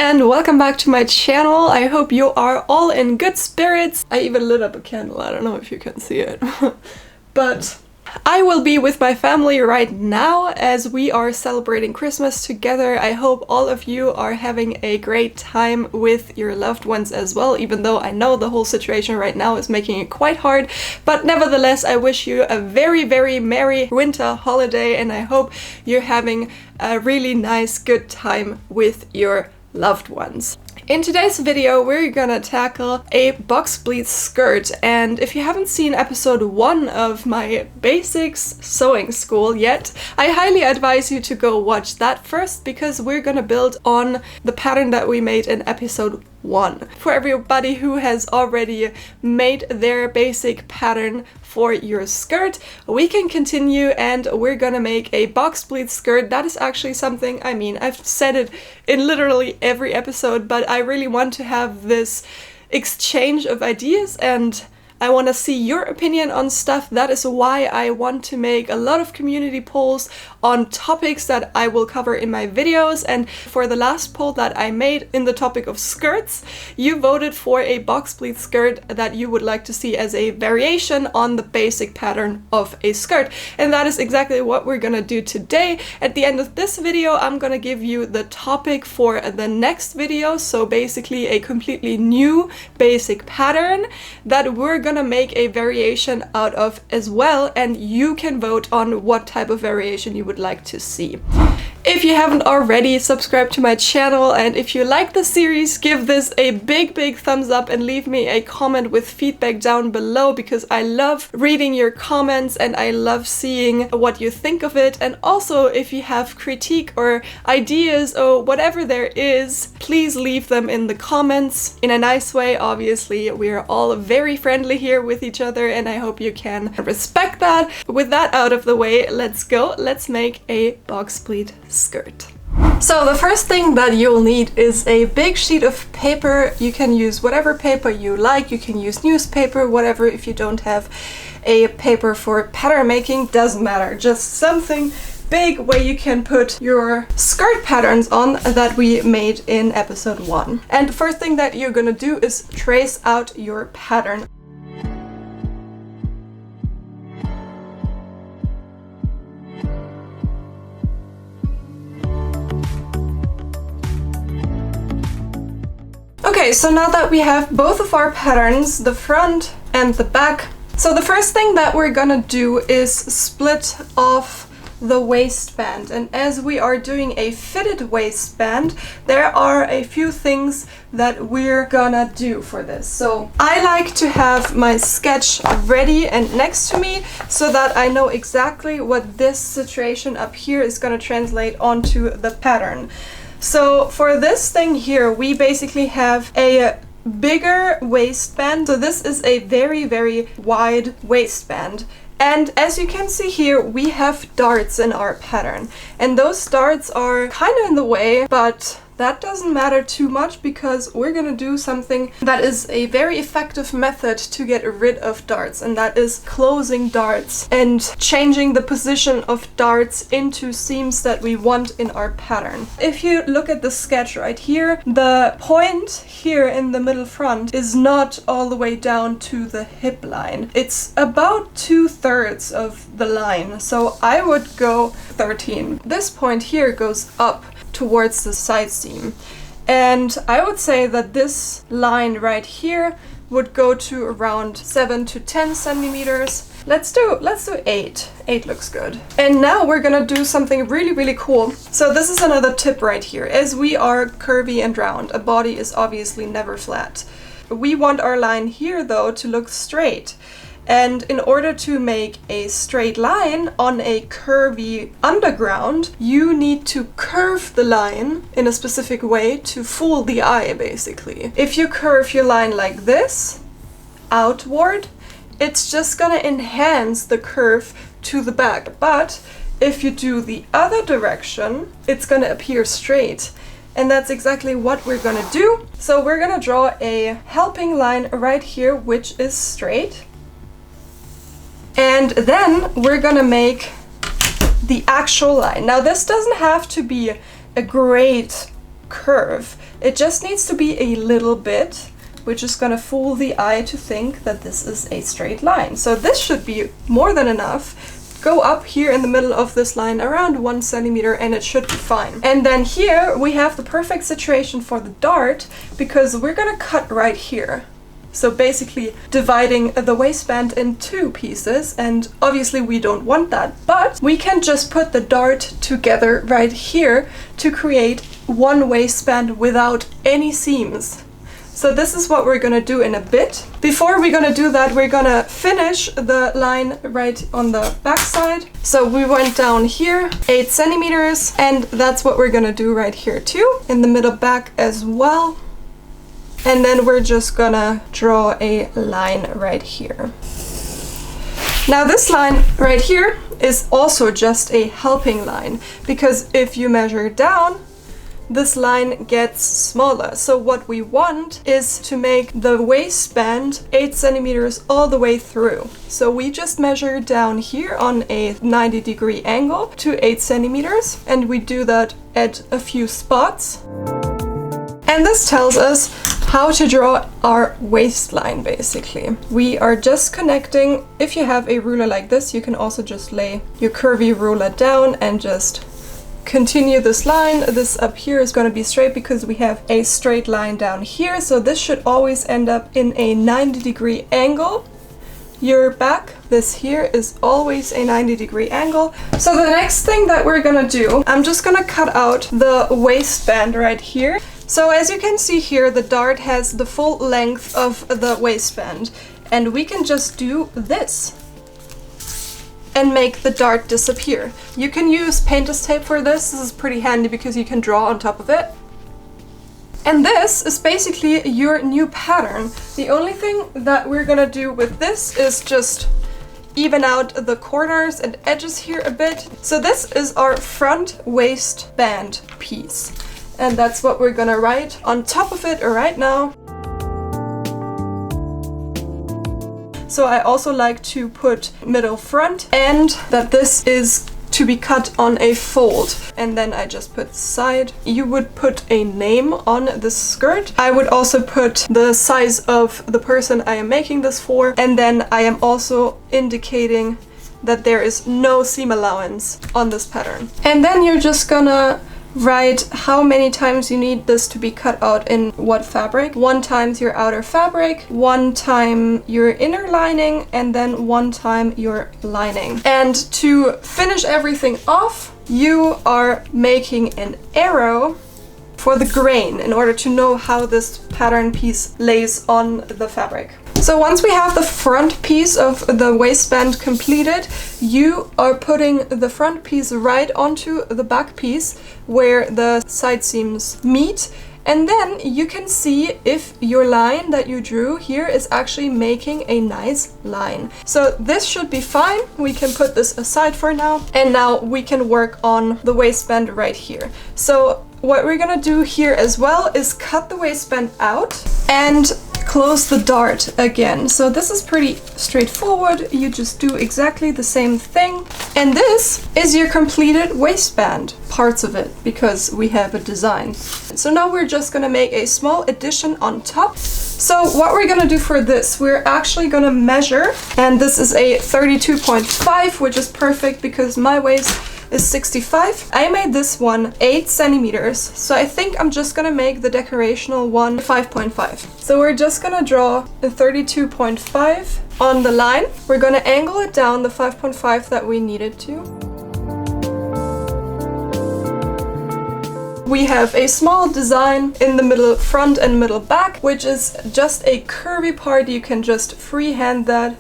and welcome back to my channel. I hope you are all in good spirits. I even lit up a candle, I don't know if you can see it. But I will be with my family right now as we are celebrating Christmas together. I hope all of you are having a great time with your loved ones as well, even though I know the whole situation right now is making it quite hard. But nevertheless, I wish you a very, very merry winter holiday, and I hope you're having a really nice, good time with your loved ones. In today's video, we're gonna tackle a box pleat skirt, and if you haven't seen episode 1 of my basics sewing school yet, I highly advise you to go watch that first, because we're gonna build on the pattern that we made in episode 1. For everybody who has already made their basic pattern for your skirt, we can continue and we're gonna make a box pleat skirt. That is actually something, I mean, I've said it in literally every episode, but I really want to have this exchange of ideas and I want to see your opinion on stuff. That is why I want to make a lot of community polls on topics that I will cover in my videos. And for the last poll that I made in the topic of skirts, you voted for a box pleat skirt that you would like to see as a variation on the basic pattern of a skirt. And that is exactly what we're gonna do today. At the end of this video, I'm gonna give you the topic for the next video. So basically a completely new basic pattern that we're gonna make a variation out of as well, and you can vote on what type of variation you would like to see. If you haven't already, subscribe to my channel, and if you like the series, give this a big thumbs up and leave me a comment with feedback down below, because I love reading your comments and I love seeing what you think of it. And also, if you have critique or ideas or whatever there is, please leave them in the comments in a nice way. Obviously, we're all very friendly here with each other and I hope you can respect that. With that out of the way, let's go. Let's make a box pleat skirt. So the first thing that you'll need is a big sheet of paper. You can use whatever paper you like. You can use newspaper, whatever. If you don't have a paper for pattern making, doesn't matter. Just something big where you can put your skirt patterns on that we made in episode 1. And the first thing that you're gonna do is trace out your pattern. Okay, so now that we have both of our patterns, the front and the back, so the first thing that we're gonna do is split off the waistband. And as we are doing a fitted waistband, there are a few things that we're gonna do for this. So I like to have my sketch ready and next to me so that I know exactly what this situation up here is gonna translate onto the pattern. So for this thing here, we basically have a bigger waistband. So this is a very wide waistband. And as you can see here, we have darts in our pattern. And those darts are kind of in the way, but that doesn't matter too much because we're gonna do something that is a very effective method to get rid of darts, and that is closing darts and changing the position of darts into seams that we want in our pattern. If you look at the sketch right here, the point here in the middle front is not all the way down to the hip line. It's about 2/3 of the line, so I would go 13. This point here goes up towards the side seam, and I would say that this line right here would go to around 7 to 10 centimeters. Let's do 8. 8 looks good. And now we're gonna do something really cool. So this is another tip right here. As we are curvy and round, a body is obviously never flat. We want our line here though to look straight. And in order to make a straight line on a curvy underground, you need to curve the line in a specific way to fool the eye, basically. If you curve your line like this, outward, it's just gonna enhance the curve to the back. But if you do the other direction, it's gonna appear straight. And that's exactly what we're gonna do. So we're gonna draw a helping line right here, which is straight. And then we're gonna make the actual line. Now this doesn't have to be a great curve. It just needs to be a little bit, which is gonna fool the eye to think that this is a straight line. So this should be more than enough. Go up here in the middle of this line around 1 centimeter and it should be fine. And then here we have the perfect situation for the dart, because we're gonna cut right here. So basically dividing the waistband in 2 pieces, and obviously we don't want that, but we can just put the dart together right here to create one waistband without any seams. So this is what we're gonna do in a bit. Before we're gonna do that, we're gonna finish the line right on the back side. So we went down here 8 centimeters, and that's what we're gonna do right here too, in the middle back as well. And then we're just gonna draw a line right here. Now this line right here is also just a helping line, because if you measure down, this line gets smaller. So what we want is to make the waistband 8 centimeters all the way through. So we just measure down here on a 90-degree angle to 8 centimeters, and we do that at a few spots. And this tells us how to draw our waistline, basically. We are just connecting. If you have a ruler like this, you can also just lay your curvy ruler down and just continue this line. This up here is going to be straight because we have a straight line down here. So this should always end up in a 90-degree angle. Your back, this here, is always a 90-degree angle. So the next thing that we're gonna do, I'm just gonna cut out the waistband right here. So as you can see here, the dart has the full length of the waistband, and we can just do this and make the dart disappear. You can use painter's tape for this. This is pretty handy because you can draw on top of it. And this is basically your new pattern. The only thing that we're gonna do with this is just even out the corners and edges here a bit. So this is our front waistband piece. And that's what we're gonna write on top of it right now. So I also like to put middle front, and that this is to be cut on a fold. And then I just put side. You would put a name on this skirt. I would also put the size of the person I am making this for. And then I am also indicating that there is no seam allowance on this pattern. And then you're just gonna write how many times you need this to be cut out in what fabric. 1 time your outer fabric, 1 time your inner lining, and then 1 time your lining. And to finish everything off, you are making an arrow for the grain in order to know how this pattern piece lays on the fabric. So once we have the front piece of the waistband completed, you are putting the front piece right onto the back piece where the side seams meet, and then you can see if your line that you drew here is actually making a nice line. So this should be fine. We can put this aside for now, and now we can work on the waistband right here. So what we're gonna do here as well is cut the waistband out and close the dart again. So this is pretty straightforward. You just do exactly the same thing. And this is your completed waistband, parts of it, because we have a design. So now we're just gonna make a small addition on top. So what we're gonna do for this, we're actually gonna measure, and this is a 32.5, which is perfect because my waist is 65. I made this one 8 centimeters, so I think I'm just gonna make the decorational one 5.5. So we're just gonna draw a 32.5 on the line. We're gonna angle it down the 5.5 that we needed to. We have a small design in the middle front and middle back, which is just a curvy part. You can just freehand that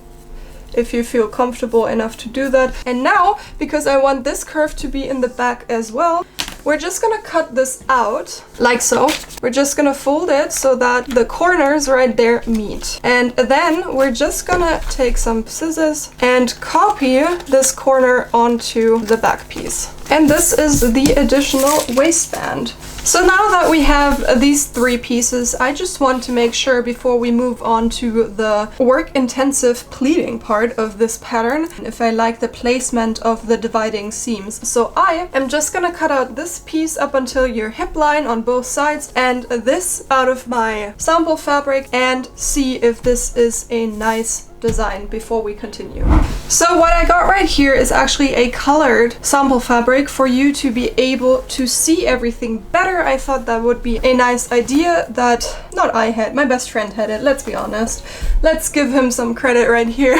if you feel comfortable enough to do that. And now, because I want this curve to be in the back as well, we're just gonna cut this out, like so. We're just gonna fold it so that the corners right there meet. And then we're just gonna take some scissors and copy this corner onto the back piece. And this is the additional waistband. So now that we have these 3 pieces, I just want to make sure before we move on to the work-intensive pleating part of this pattern, if I like the placement of the dividing seams. So I am just gonna cut out this piece up until your hip line on both sides and this out of my sample fabric and see if this is a nice design before we continue. So what I got right here is actually a colored sample fabric for you to be able to see everything better. I thought that would be a nice idea that not I had, my best friend had it, let's be honest. Let's give him some credit right here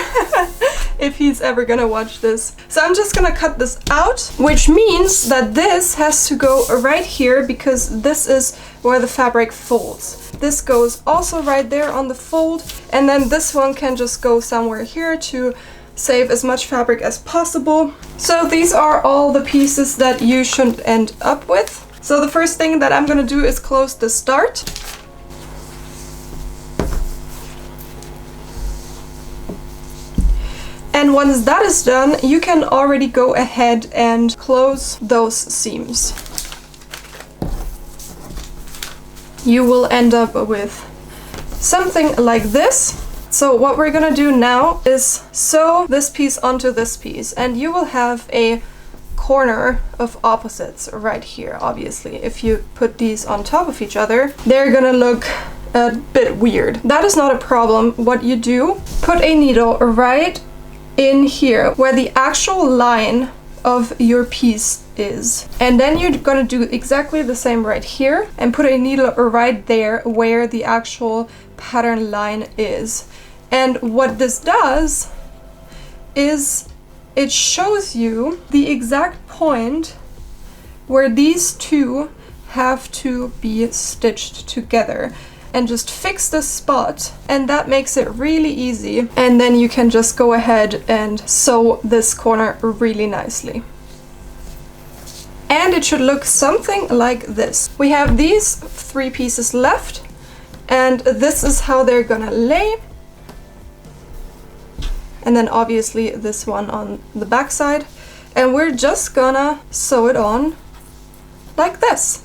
if he's ever gonna watch this. So I'm just gonna cut this out, which means that this has to go right here because this is where the fabric folds. This goes also right there on the fold, and then this one can just go somewhere here to save as much fabric as possible. So these are all the pieces that you should end up with. So the first thing that I'm gonna do is close the start. And once that is done, you can already go ahead and close those seams. You will end up with something like this. So what we're gonna do now is sew this piece onto this piece, and you will have a corner of opposites right here. Obviously, if you put these on top of each other, they're gonna look a bit weird. That is not a problem. What you do, put a needle right in here where the actual line of your piece is, and then you're gonna do exactly the same right here and put a needle right there where the actual pattern line is. And what this does is it shows you the exact point where these two have to be stitched together, and just fix this spot, and that makes it really easy. And then you can just go ahead and sew this corner really nicely. And it should look something like this. We have these 3 pieces left, and this is how they're gonna lay. And then obviously this one on the back side. And we're just gonna sew it on like this.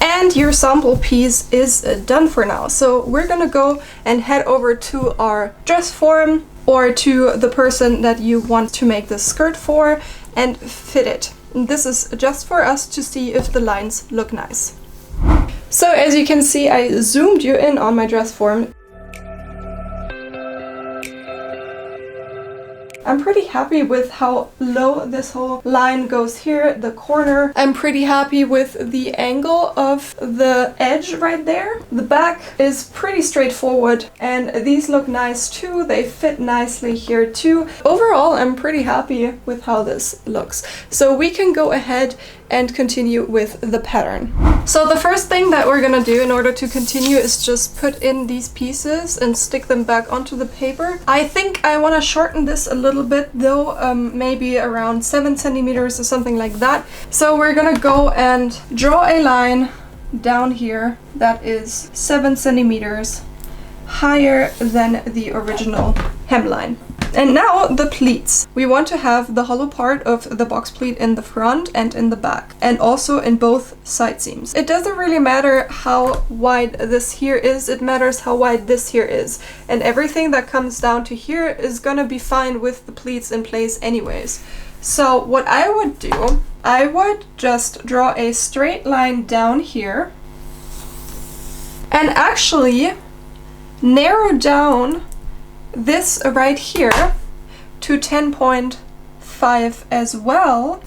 And your sample piece is done for now. So we're gonna go and head over to our dress form or to the person that you want to make this skirt for and fit it. And this is just for us to see if the lines look nice. So as you can see, I zoomed you in on my dress form. I'm pretty happy with how low this whole line goes here, the corner. I'm pretty happy with the angle of the edge right there. The back is pretty straightforward, and these look nice too. They fit nicely here too. Overall, I'm pretty happy with how this looks. So we can go ahead and continue with the pattern. So the first thing that we're gonna do in order to continue is just put in these pieces and stick them back onto the paper. I think I wanna shorten this a little bit though, maybe around 7 centimeters or something like that. So we're gonna go and draw a line down here that is 7 centimeters higher than the original hemline. And now the pleats. We want to have the hollow part of the box pleat in the front and in the back, and also in both side seams. It doesn't really matter how wide this here is, it matters how wide this here is. And everything that comes down to here is gonna be fine with the pleats in place anyways. So what I would do, I would just draw a straight line down here and actually narrow down this right here to 10.5 as well,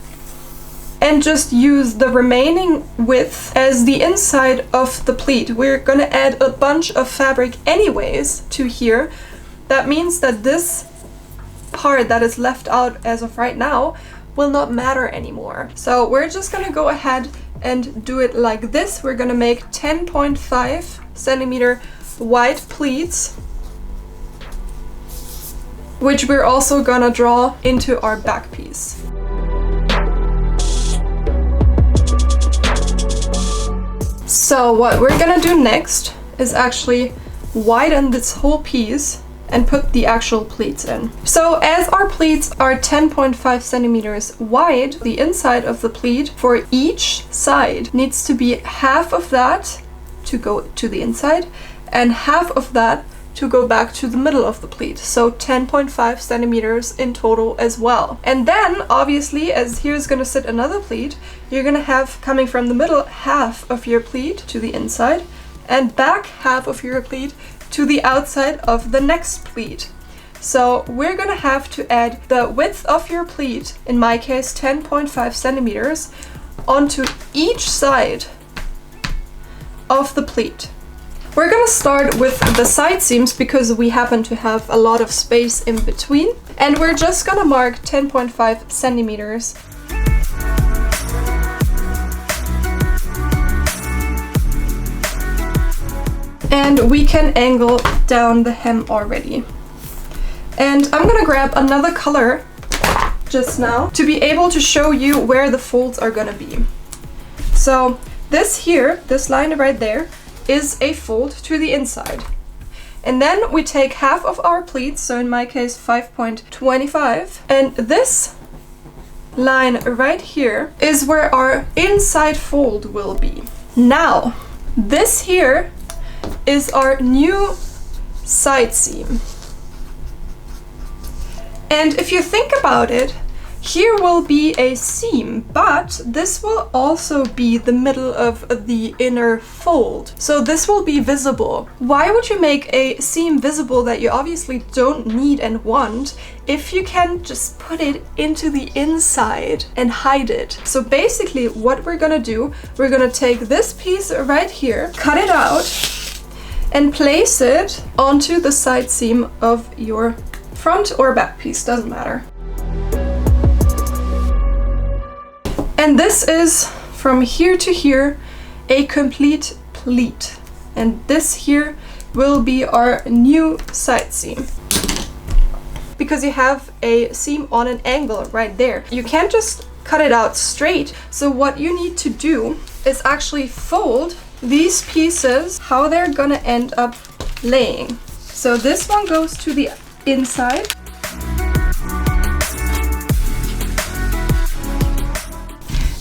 and just use the remaining width as the inside of the pleat. We're gonna add a bunch of fabric anyways to here. That means that this part that is left out as of right now will not matter anymore. So we're just gonna go ahead and do it like this. We're gonna make 10.5 centimeter wide pleats, which we're also gonna draw into our back piece. So what we're gonna do next is actually widen this whole piece and put the actual pleats in. So as our pleats are 10.5 centimeters wide, the inside of the pleat for each side needs to be half of that to go to the inside and half of that to go back to the middle of the pleat. So 10.5 centimeters in total as well. And then obviously, as here's gonna sit another pleat, you're gonna have coming from the middle half of your pleat to the inside and back half of your pleat to the outside of the next pleat. So we're gonna have to add the width of your pleat, in my case 10.5 centimeters, onto each side of the pleat. We're gonna start with the side seams because we happen to have a lot of space in between, and we're just gonna mark 10.5 centimeters. And we can angle down the hem already. And I'm gonna grab another color just now to be able to show you where the folds are gonna be. So this here, this line right there, is a fold to the inside. And then we take half of our pleats, so in my case 5.25, and this line right here is where our inside fold will be. Now, this here is our new side seam. And if you think about it, here will be a seam, but this will also be the middle of the inner fold. So this will be visible. Why would you make a seam visible that you obviously don't need and want if you can just put it into the inside and hide it? So basically what we're gonna do, we're gonna take this piece right here, cut it out, and place it onto the side seam of your front or back piece, doesn't matter. And this is from here to here a complete pleat. And this here will be our new side seam. Because you have a seam on an angle right there. You can't just cut it out straight. So what you need to do is actually fold these pieces how they're gonna end up laying. So this one goes to the inside.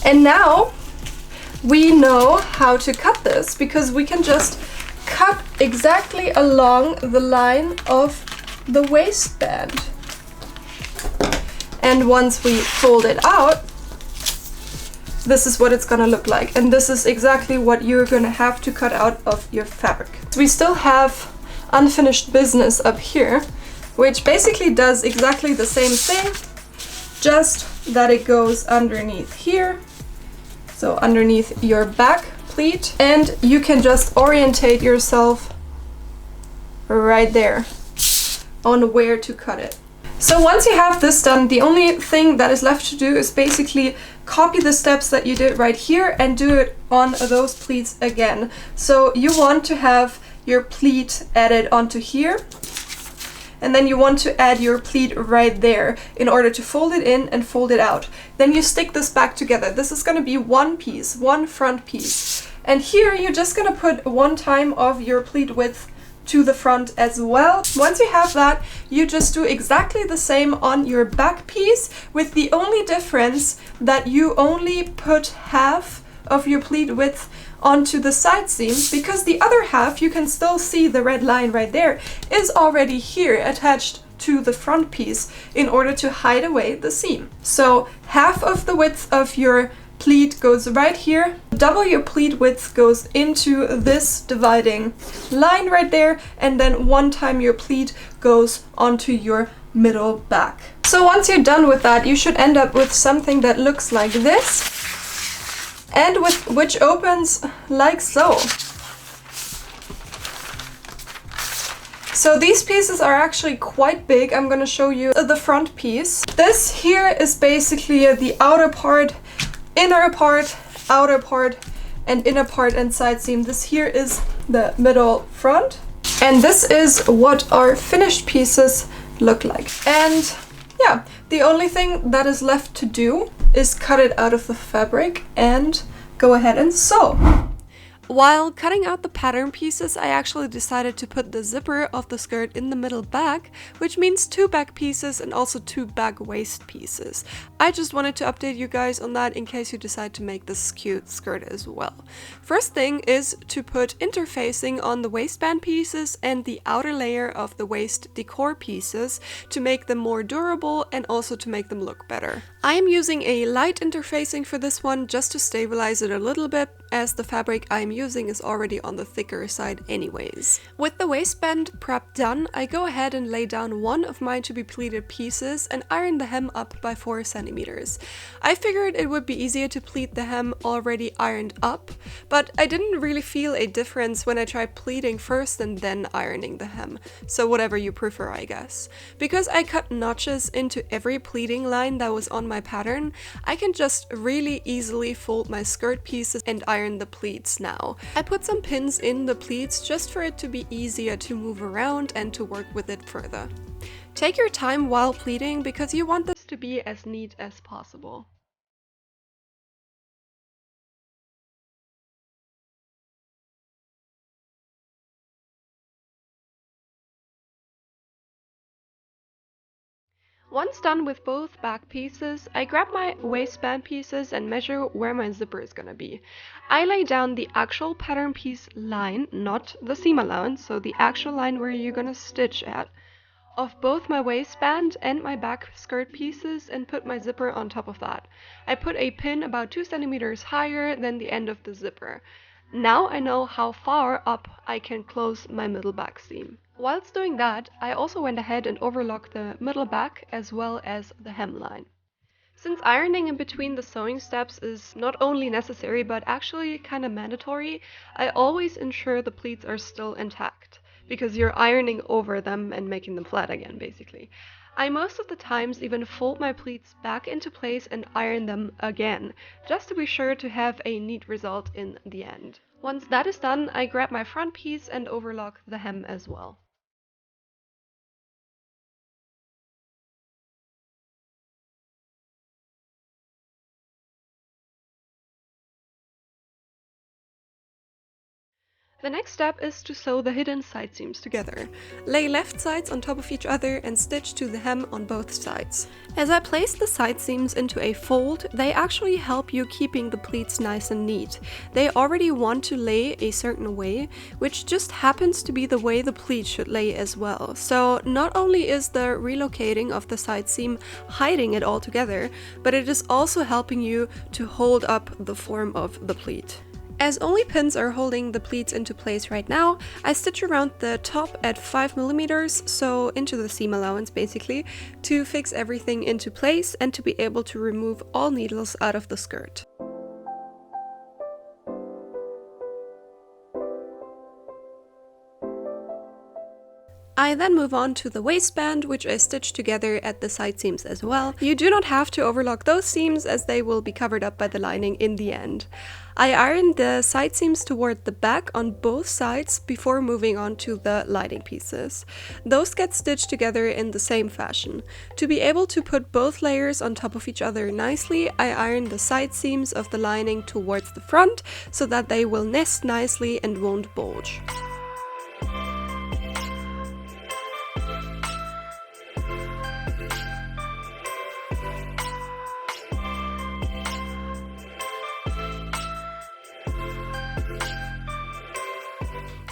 And now we know how to cut this because we can just cut exactly along the line of the waistband. And once we fold it out, this is what it's gonna look like. And this is exactly what you're gonna have to cut out of your fabric. So we still have unfinished business up here, which basically does exactly the same thing, just that it goes underneath here. So underneath your back pleat, and you can just orientate yourself right there on where to cut it. So once you have this done, the only thing that is left to do is basically copy the steps that you did right here and do it on those pleats again. So you want to have your pleat added onto here, and then you want to add your pleat right there in order to fold it in and fold it out. Then you stick this back together. This is going to be one piece, one front piece. And here you're just going to put 1 time of your pleat width to the front as well. Once you have that, you just do exactly the same on your back piece, with the only difference that you only put half of your pleat width onto the side seam, because the other half, you can still see the red line right there, is already here attached to the front piece in order to hide away the seam. So half of the width of your pleat goes right here, double your pleat width goes into this dividing line right there, and then 1 time your pleat goes onto your middle back. So once you're done with that, you should end up with something that looks like this, and which opens like so. So these pieces are actually quite big. I'm gonna show you the front piece. This here is basically the outer part, inner part, outer part, and inner part and side seam. This here is the middle front. And this is what our finished pieces look like. And yeah, the only thing that is left to do is cut it out of the fabric and go ahead and sew. While cutting out the pattern pieces, I actually decided to put the zipper of the skirt in the middle back, which means 2 back pieces and also 2 back waist pieces. I just wanted to update you guys on that in case you decide to make this cute skirt as well. First thing is to put interfacing on the waistband pieces and the outer layer of the waist decor pieces to make them more durable and also to make them look better. I am using a light interfacing for this one just to stabilize it a little bit, as the fabric I'm using is already on the thicker side anyways. With the waistband prep done, I go ahead and lay down one of my to be pleated pieces and iron the hem up by 4 centimeters. I figured it would be easier to pleat the hem already ironed up, but I didn't really feel a difference when I tried pleating first and then ironing the hem, so whatever you prefer, I guess. Because I cut notches into every pleating line that was on my pattern, I can just really easily fold my skirt pieces and iron the pleats now. I put some pins in the pleats just for it to be easier to move around and to work with it further. Take your time while pleating because you want this to be as neat as possible. Once done with both back pieces, I grab my waistband pieces and measure where my zipper is gonna be. I lay down the actual pattern piece line, not the seam allowance, so the actual line where you're gonna stitch at, of both my waistband and my back skirt pieces and put my zipper on top of that. I put a pin about 2 centimeters higher than the end of the zipper. Now I know how far up I can close my middle back seam. Whilst doing that, I also went ahead and overlocked the middle back as well as the hemline. Since ironing in between the sewing steps is not only necessary but actually kind of mandatory, I always ensure the pleats are still intact, because you're ironing over them and making them flat again, basically. I most of the times even fold my pleats back into place and iron them again, just to be sure to have a neat result in the end. Once that is done, I grab my front piece and overlock the hem as well. The next step is to sew the hidden side seams together. Lay left sides on top of each other and stitch to the hem on both sides. As I place the side seams into a fold, they actually help you keeping the pleats nice and neat. They already want to lay a certain way, which just happens to be the way the pleat should lay as well. So not only is the relocating of the side seam hiding it all together, but it is also helping you to hold up the form of the pleat. As only pins are holding the pleats into place right now, I stitch around the top at 5mm, so into the seam allowance basically, to fix everything into place and to be able to remove all needles out of the skirt. I then move on to the waistband, which I stitch together at the side seams as well. You do not have to overlock those seams as they will be covered up by the lining in the end. I iron the side seams toward the back on both sides before moving on to the lining pieces. Those get stitched together in the same fashion. To be able to put both layers on top of each other nicely, I iron the side seams of the lining towards the front so that they will nest nicely and won't bulge.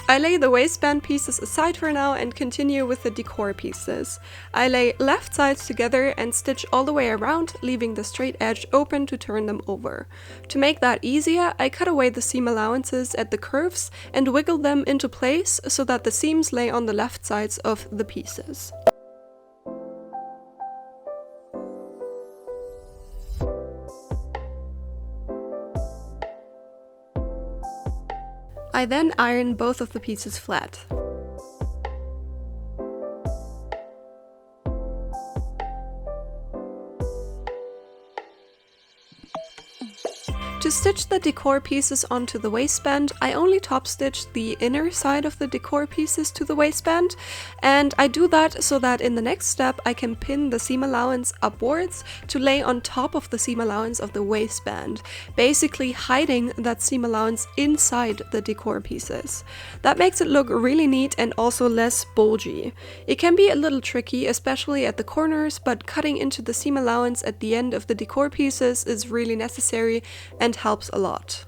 I lay the waistband pieces aside for now and continue with the decor pieces. I lay left sides together and stitch all the way around, leaving the straight edge open to turn them over. To make that easier, I cut away the seam allowances at the curves and wiggle them into place so that the seams lay on the left sides of the pieces. I then iron both of the pieces flat. To stitch the decor pieces onto the waistband, I only top stitch the inner side of the decor pieces to the waistband, and I do that so that in the next step I can pin the seam allowance upwards to lay on top of the seam allowance of the waistband, basically hiding that seam allowance inside the decor pieces. That makes it look really neat and also less bulgy. It can be a little tricky, especially at the corners, but cutting into the seam allowance at the end of the decor pieces is really necessary and helps a lot.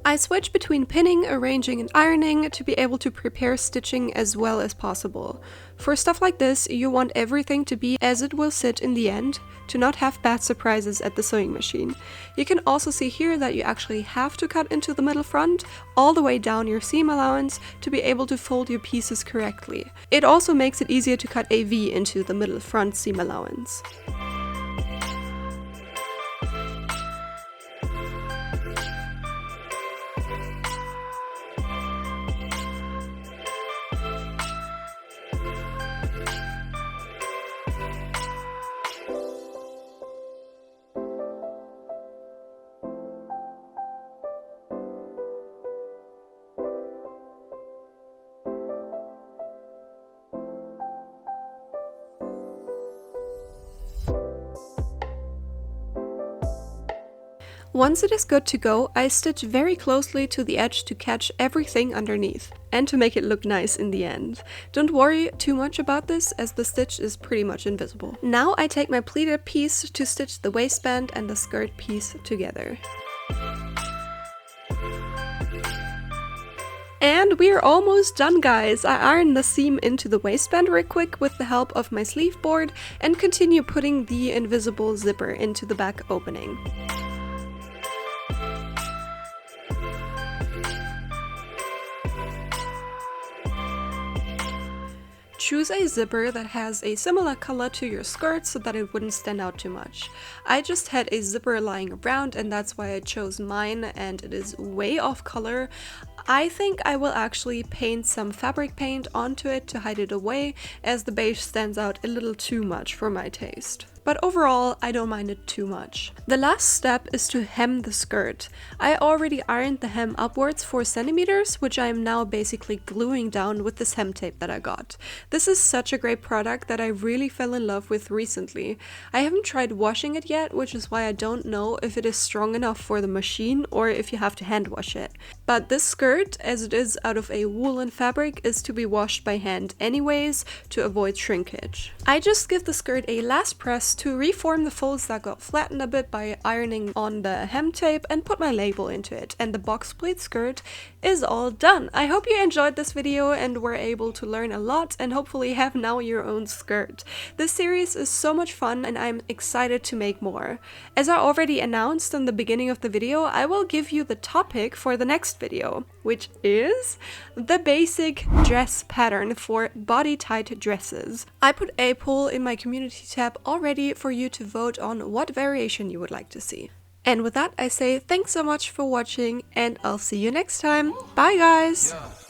I switch between pinning, arranging, and ironing to be able to prepare stitching as well as possible. For stuff like this, you want everything to be as it will sit in the end, to not have bad surprises at the sewing machine. You can also see here that you actually have to cut into the middle front, all the way down your seam allowance, to be able to fold your pieces correctly. It also makes it easier to cut a V into the middle front seam allowance. Once it is good to go, I stitch very closely to the edge to catch everything underneath, and to make it look nice in the end. Don't worry too much about this, as the stitch is pretty much invisible. Now I take my pleated piece to stitch the waistband and the skirt piece together. And we're almost done, guys! I iron the seam into the waistband real quick with the help of my sleeve board and continue putting the invisible zipper into the back opening. Choose a zipper that has a similar color to your skirt so that it wouldn't stand out too much. I just had a zipper lying around and that's why I chose mine, and it is way off color. I think I will actually paint some fabric paint onto it to hide it away, as the beige stands out a little too much for my taste. But overall, I don't mind it too much. The last step is to hem the skirt. I already ironed the hem upwards 4 centimeters, which I am now basically gluing down with this hem tape that I got. This is such a great product that I really fell in love with recently. I haven't tried washing it yet, which is why I don't know if it is strong enough for the machine or if you have to hand wash it. But this skirt, as it is out of a woolen fabric, is to be washed by hand anyways to avoid shrinkage. I just give the skirt a last press to reform the folds that got flattened a bit by ironing on the hem tape and put my label into it, and the box pleat skirt is all done. I hope you enjoyed this video and were able to learn a lot and hopefully have now your own skirt. This series is so much fun and I'm excited to make more. As I already announced in the beginning of the video, I will give you the topic for the next video, which is the basic dress pattern for body tight dresses. I put a poll in my community tab already for you to vote on what variation you would like to see. And with that, I say thanks so much for watching and I'll see you next time. Bye guys!